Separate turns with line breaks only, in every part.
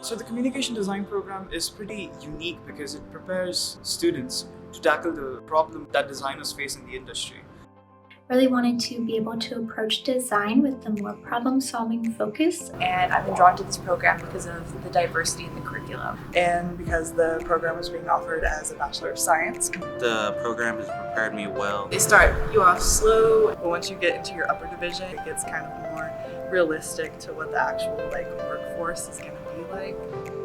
So the communication design program is pretty unique because it prepares students to tackle the problem that designers face in the industry.
Really wanted to be able to approach design with a more problem-solving focus.
And I've been drawn to this program because of the diversity in the curriculum.
And because the program was being offered as a Bachelor of Science.
The program has prepared me well.
They start you off slow, but once you get into your upper division, it gets kind of more realistic to what the actual workforce is going to be like.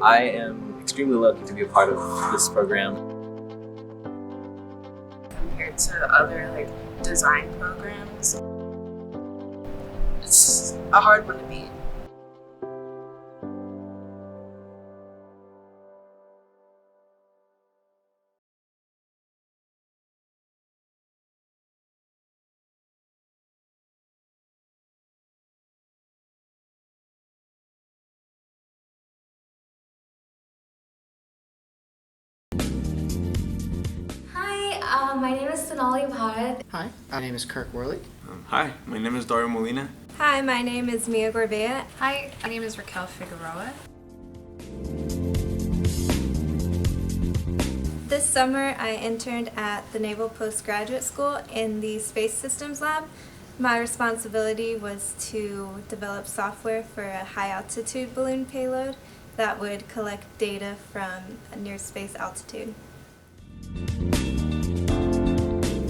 I am extremely lucky to be a part of this program.
Compared to other design programs, it's a hard one to beat.
My name is Sonali Bharat.
Hi, my name is Kirk Worley.
Hi, my name is Dario Molina.
Hi, my name is Mia Gorbea.
Hi, my name is Raquel Figueroa.
This summer I interned at the Naval Postgraduate School in the Space Systems Lab. My responsibility was to develop software for a high-altitude balloon payload that would collect data from a near space altitude.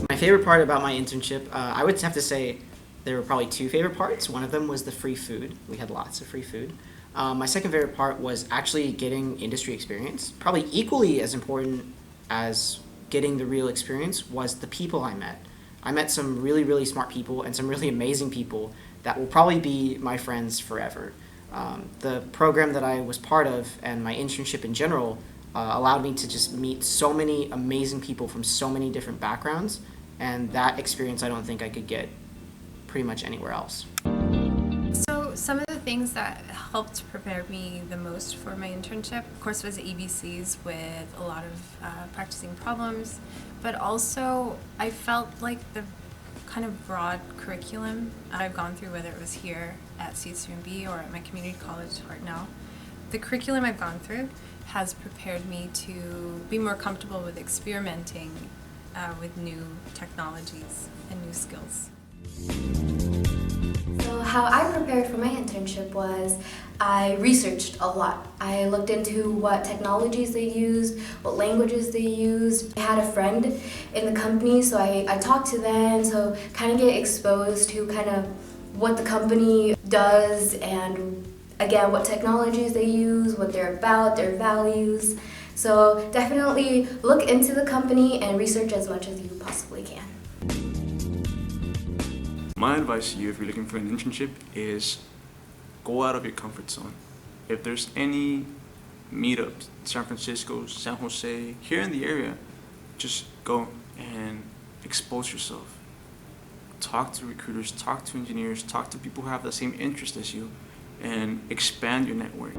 My favorite part about my internship, I would have to say there were probably two favorite parts. One of them was the free food. We had lots of free food. My second favorite part was actually getting industry experience. Probably equally as important as getting the real experience was the people I met. I met some really, really smart people and some really amazing people that will probably be my friends forever. The program that I was part of and my internship in general allowed me to just meet so many amazing people from so many different backgrounds, and that experience I don't think I could get pretty much anywhere else.
So some of the things that helped prepare me the most for my internship, of course, was EBCs with a lot of practicing problems, but also I felt like the kind of broad curriculum I've gone through, whether it was here at CSUMB or at my community college Hartnell, the curriculum I've gone through has prepared me to be more comfortable with experimenting with new technologies and new skills.
So how I prepared for my internship was I researched a lot. I looked into what technologies they used, what languages they used. I had a friend in the company, so I talked to them, so kind of get exposed to kind of what the company does and again, what technologies they use, what they're about, their values. So definitely look into the company and research as much as you possibly can.
My advice to you if you're looking for an internship is go out of your comfort zone. If there's any meetups, San Francisco, San Jose, here in the area, just go and expose yourself. Talk to recruiters, talk to engineers, talk to people who have the same interest as you, and expand your network.